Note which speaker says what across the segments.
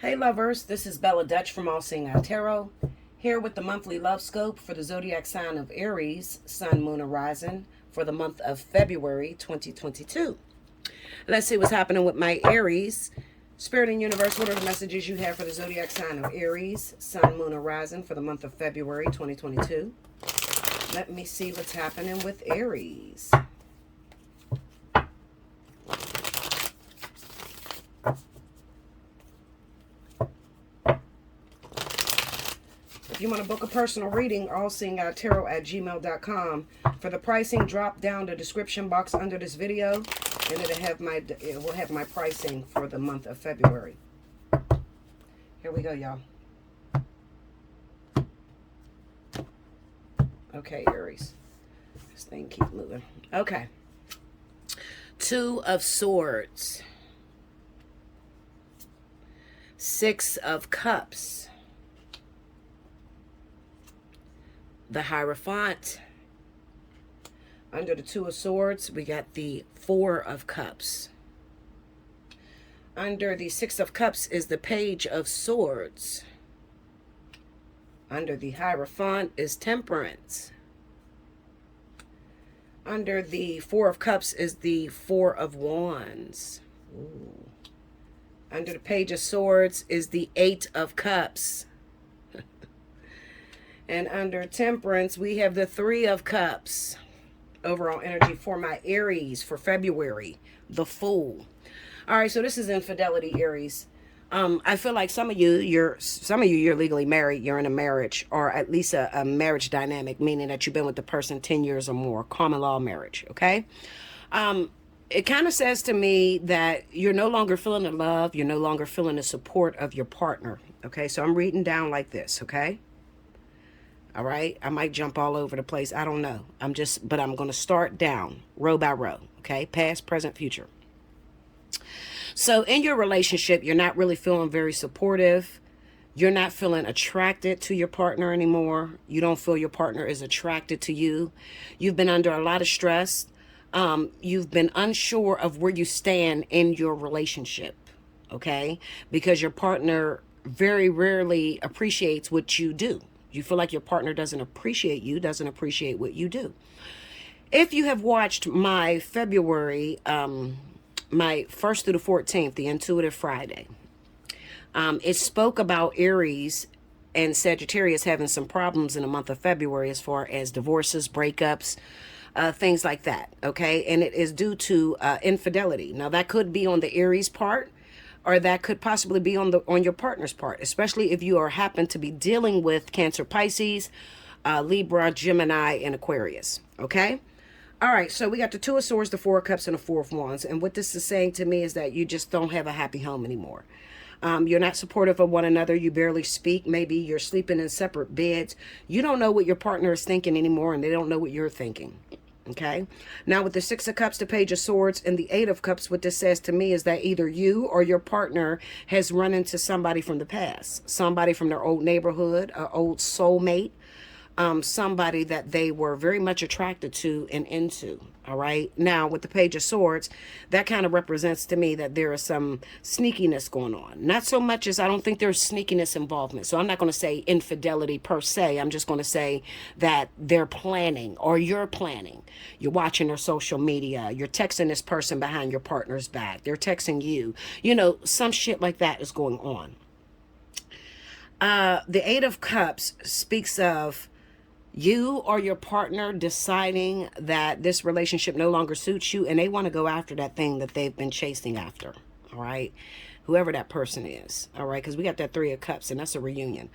Speaker 1: Hey lovers, this is Bella Dutch from Allseeingeyetarot, here with the monthly love scope for the zodiac sign of Aries, Sun, Moon, and Rising for the month of February 2022. Let's see what's happening with my Aries. Spirit and Universe, what are the messages you have for the zodiac sign of Aries, Sun, Moon, and Rising for the month of February 2022? Let me see what's happening with Aries. If you want to book a personal reading, allseeingeyetarot@gmail.com. For the pricing, drop down the description box under this video, and it will have my pricing for the month of February. Here we go, y'all. Okay, Aries. This thing keep moving. Okay. Two of Swords. Six of Cups. The Hierophant. Under the Two of Swords, we got the Four of Cups. Under the Six of Cups is the Page of Swords. Under the Hierophant is Temperance. Under the Four of Cups is the Four of Wands. Ooh. Under the Page of Swords is the Eight of Cups. And under Temperance, we have the Three of Cups. Overall energy for my Aries for February, the Fool. All right, so this is infidelity, Aries. I feel like some of you, you're legally married. You're in a marriage, or at least a marriage dynamic, meaning that you've been with the person 10 years or more. Common law marriage, okay? It kind of says to me that you're no longer feeling the love. You're no longer feeling the support of your partner, okay? So I'm reading down like this, okay? All right, I might jump all over the place. I don't know. But I'm going to start down row by row. Okay, past, present, future. So in your relationship, you're not really feeling very supportive. You're not feeling attracted to your partner anymore. You don't feel your partner is attracted to you. You've been under a lot of stress. You've been unsure of where you stand in your relationship. Okay, because your partner very rarely appreciates what you do. You feel like your partner doesn't appreciate you, doesn't appreciate what you do. If you have watched my February, my 1st through the 14th, the Intuitive Friday, it spoke about Aries and Sagittarius having some problems in the month of February as far as divorces, breakups, things like that, okay? And it is due to infidelity. Now, that could be on the Aries part, or that could possibly be on your partner's part, especially if you happen to be dealing with Cancer, Pisces, Libra, Gemini, and Aquarius. Okay? All right, so we got the Two of Swords, the Four of Cups, and the Four of Wands. And what this is saying to me is that you just don't have a happy home anymore. You're not supportive of one another. You barely speak. Maybe you're sleeping in separate beds. You don't know what your partner is thinking anymore, and they don't know what you're thinking. Okay, now with the Six of Cups, the Page of Swords, and the Eight of Cups, what this says to me is that either you or your partner has run into somebody from the past, somebody from their old neighborhood, an old soulmate, somebody that they were very much attracted to and into. All right, now with the Page of Swords, that kind of represents to me that there is some sneakiness going on. Not so much as I don't think there's sneakiness involvement. So I'm not going to say infidelity per se. I'm just going to say that they're planning, or you're planning. You're watching their social media. You're texting this person behind your partner's back. They're texting you. You know, some shit like that is going on. The Eight of Cups speaks of you or your partner deciding that this relationship no longer suits you, and they want to go after that thing that they've been chasing after. All right, whoever that person is. All right, because we got that Three of Cups, and that's a reunion.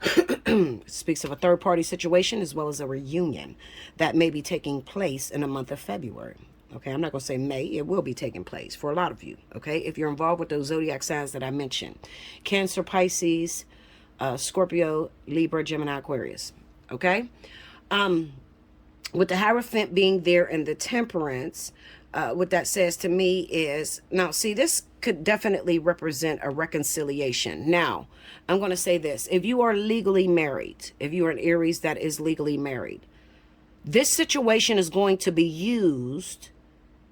Speaker 1: It speaks of a third-party situation as well as a reunion that may be taking place in the month of February. Okay, I'm not going to say may. It will be taking place for a lot of you. Okay, if you're involved with those zodiac signs that I mentioned: Cancer, Pisces, Scorpio, Libra, Gemini, Aquarius. Okay, with the Hierophant being there and the Temperance, what that says to me is, now see, this could definitely represent a reconciliation. Now, I'm going to say this: if you are legally married, if you are an Aries that is legally married, this situation is going to be used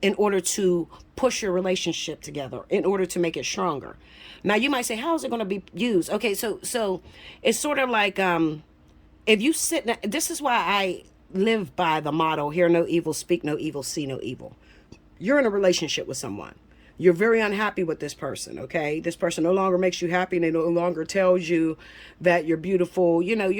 Speaker 1: in order to push your relationship together, in order to make it stronger. Now you might say, how is it going to be used? Okay, so it's sort of like if you sit, this is why I live by the motto, hear no evil, speak no evil, see no evil. You're in a relationship with someone. You're very unhappy with this person, okay? This person no longer makes you happy, and they no longer tells you that you're beautiful. You know,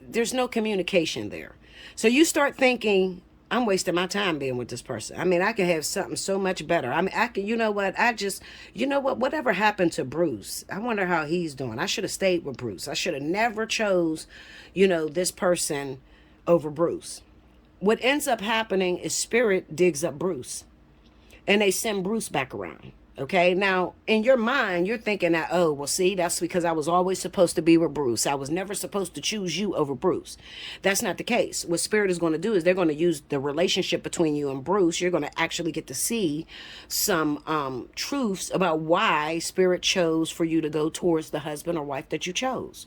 Speaker 1: there's no communication there. So you start thinking, I'm wasting my time being with this person. I mean, I could have something so much better. I mean, I could, whatever happened to Bruce? I wonder how he's doing. I should have stayed with Bruce. I should have never chose, this person over Bruce. What ends up happening is spirit digs up Bruce and they send Bruce back around. Okay, now in your mind, you're thinking that, oh, well, see, that's because I was always supposed to be with Bruce. I was never supposed to choose you over Bruce. That's not the case. What Spirit is going to do is they're going to use the relationship between you and Bruce. You're going to actually get to see some truths about why Spirit chose for you to go towards the husband or wife that you chose.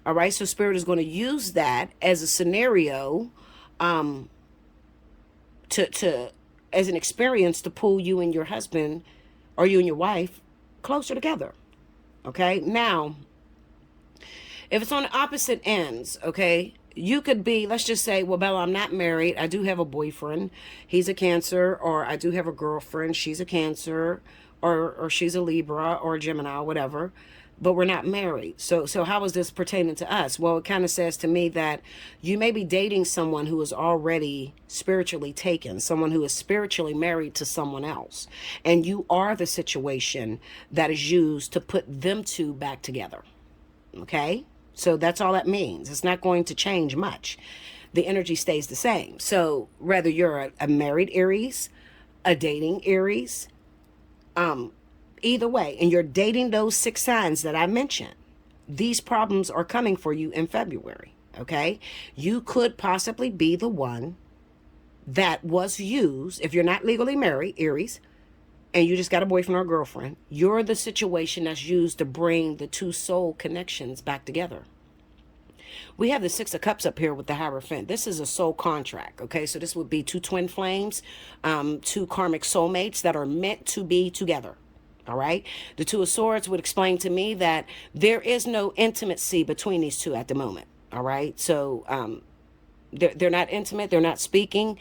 Speaker 1: All right, so Spirit is going to use that as a scenario as an experience to pull you and your husband or you and your wife closer together. Okay, now if it's on the opposite ends, okay, you could be, let's just say, well, Bella, I'm not married, I do have a boyfriend, he's a Cancer, or I do have a girlfriend, she's a Cancer, or she's a Libra or a Gemini, whatever, but we're not married. So how is this pertaining to us? Well, it kind of says to me that you may be dating someone who is already spiritually taken, someone who is spiritually married to someone else, and you are the situation that is used to put them two back together. Okay, so that's all that means. It's not going to change much. The energy stays the same. So whether you're a married Aries, a dating Aries, either way, and you're dating those 6 signs that I mentioned, these problems are coming for you in February, okay? You could possibly be the one that was used, if you're not legally married, Aries, and you just got a boyfriend or a girlfriend, you're the situation that's used to bring the two soul connections back together. We have the 6 of Cups up here with the Hierophant. This is a soul contract, okay? So this would be 2 twin flames, 2 karmic soulmates that are meant to be together. All right. The 2 of Swords would explain to me that there is no intimacy between these two at the moment. All right. So they're not intimate. They're not speaking.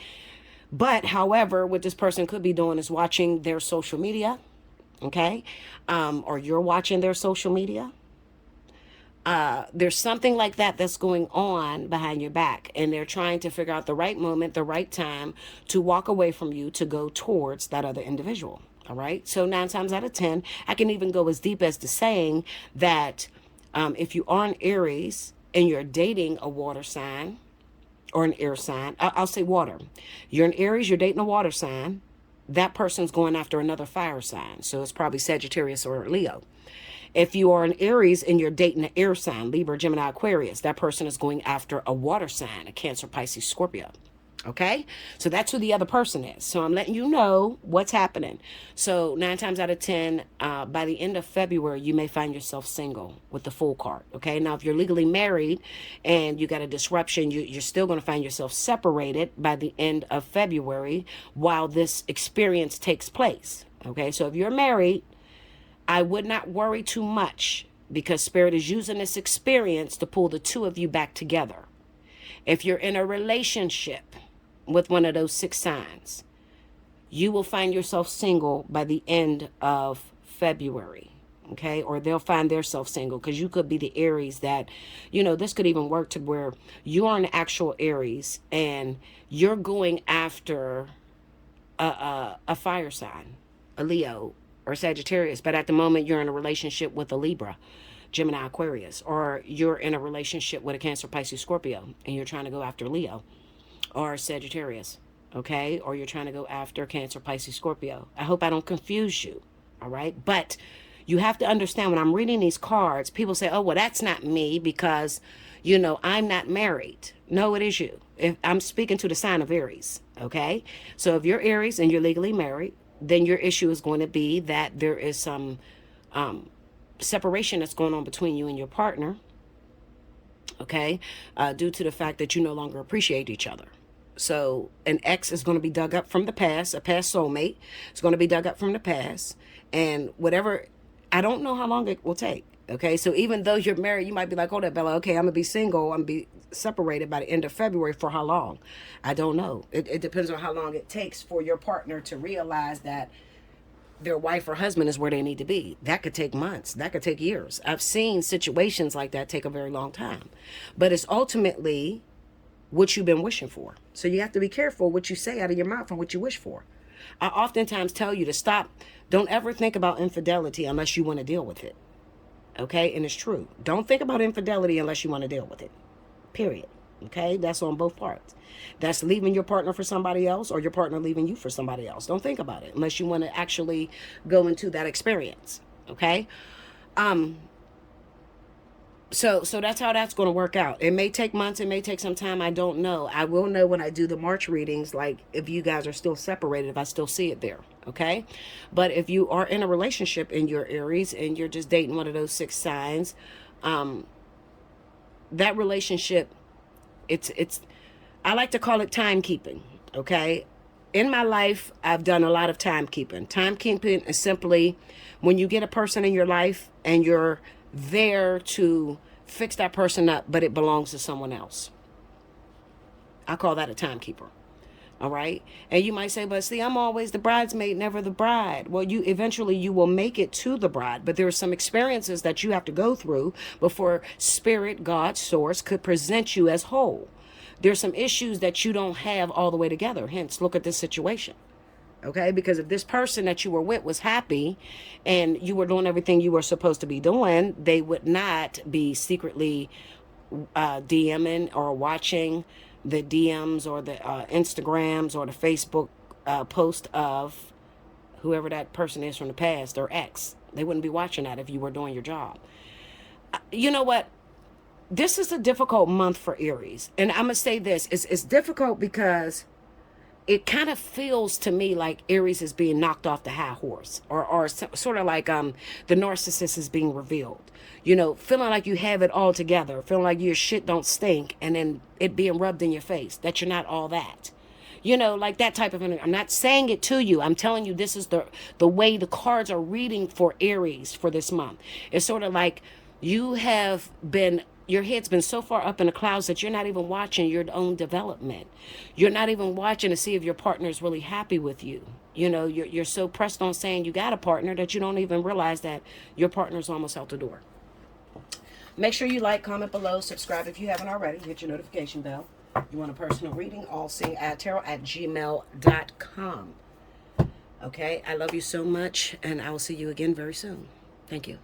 Speaker 1: But however, what this person could be doing is watching their social media. Okay. Or you're watching their social media. There's something like that that's going on behind your back, and they're trying to figure out the right moment, the right time to walk away from you to go towards that other individual. All right. So 9 times out of 10, I can even go as deep as to saying that if you are an Aries and you're dating a water sign or an air sign, I'll say water. You're an Aries, you're dating a water sign. That person's going after another fire sign. So it's probably Sagittarius or Leo. If you are an Aries and you're dating an air sign, Libra, Gemini, Aquarius, that person is going after a water sign, a Cancer, Pisces, Scorpio. Okay, so that's who the other person is. So I'm letting you know what's happening. So 9 times out of 10, by the end of February, you may find yourself single with the Fool card. Okay, now if you're legally married and you got a disruption, you're still going to find yourself separated by the end of February while this experience takes place. Okay, so if you're married, I would not worry too much because Spirit is using this experience to pull the two of you back together. If you're in a relationship with one of those 6 signs, you will find yourself single by the end of February, okay? Or they'll find themselves single, because you could be the Aries that, this could even work to where you are an actual Aries and you're going after a fire sign, a Leo or Sagittarius, but at the moment you're in a relationship with a Libra, Gemini, Aquarius, or you're in a relationship with a Cancer, Pisces, Scorpio, and you're trying to go after Leo or Sagittarius, okay? Or you're trying to go after Cancer, Pisces, Scorpio. I hope I don't confuse you, all right? But you have to understand, when I'm reading these cards, people say, oh, well, that's not me because, I'm not married. No, it is you. If I'm speaking to the sign of Aries, okay? So if you're Aries and you're legally married, then your issue is going to be that there is some separation that's going on between you and your partner, okay, due to the fact that you no longer appreciate each other. So an ex is going to be dug up from the past, a past soulmate. It's going to be dug up from the past. And whatever, I don't know how long it will take. Okay, so even though you're married, you might be like, hold up, Bella, okay, I'm going to be single. I'm going to be separated by the end of February. For how long? I don't know. It depends on how long it takes for your partner to realize that their wife or husband is where they need to be. That could take months. That could take years. I've seen situations like that take a very long time. But it's ultimately what you've been wishing for. So you have to be careful what you say out of your mouth and what you wish for. I oftentimes tell you to stop. Don't ever think about infidelity unless you want to deal with it. Okay? And it's true. Don't think about infidelity unless you want to deal with it. Period. Okay? That's on both parts. That's leaving your partner for somebody else or your partner leaving you for somebody else. Don't think about it unless you want to actually go into that experience. Okay? So that's how that's going to work out. It may take months. It may take some time. I don't know. I will know when I do the March readings, like if you guys are still separated, if I still see it there. Okay. But if you are in a relationship in your Aries and you're just dating one of those 6 signs, that relationship, I like to call it timekeeping. Okay. In my life, I've done a lot of timekeeping. Timekeeping is simply when you get a person in your life and you're there to fix that person up, but it belongs to someone else. I call that a timekeeper. All right. And you might say, but see, I'm always the bridesmaid, never the bride. Well, you eventually will make it to the bride, but there are some experiences that you have to go through before spirit, God, source could present you as whole. There's some issues that you don't have all the way together. Hence, look at this situation. Okay, because if this person that you were with was happy and you were doing everything you were supposed to be doing, they would not be secretly DMing or watching the DMs or the Instagrams or the Facebook post of whoever that person is from the past or ex. They wouldn't be watching that if you were doing your job. You know what? This is a difficult month for Aries. And I'm going to say this. It's difficult because it kind of feels to me like Aries is being knocked off the high horse, or sort of like the narcissist is being revealed. You know, feeling like you have it all together, feeling like your shit don't stink, and then it being rubbed in your face that you're not all that. You know, like that type of energy. I'm not saying it to you. I'm telling you this is the way the cards are reading for Aries for this month. It's sort of like you have been, your head's been so far up in the clouds that you're not even watching your own development. You're not even watching to see if your partner is really happy with you. You know, you're so pressed on saying you got a partner that you don't even realize that your partner's almost out the door. Make sure you like, comment below, subscribe if you haven't already. Hit your notification bell. You want a personal reading? Allseeingeyetarot@gmail.com. Okay, I love you so much, and I will see you again very soon. Thank you.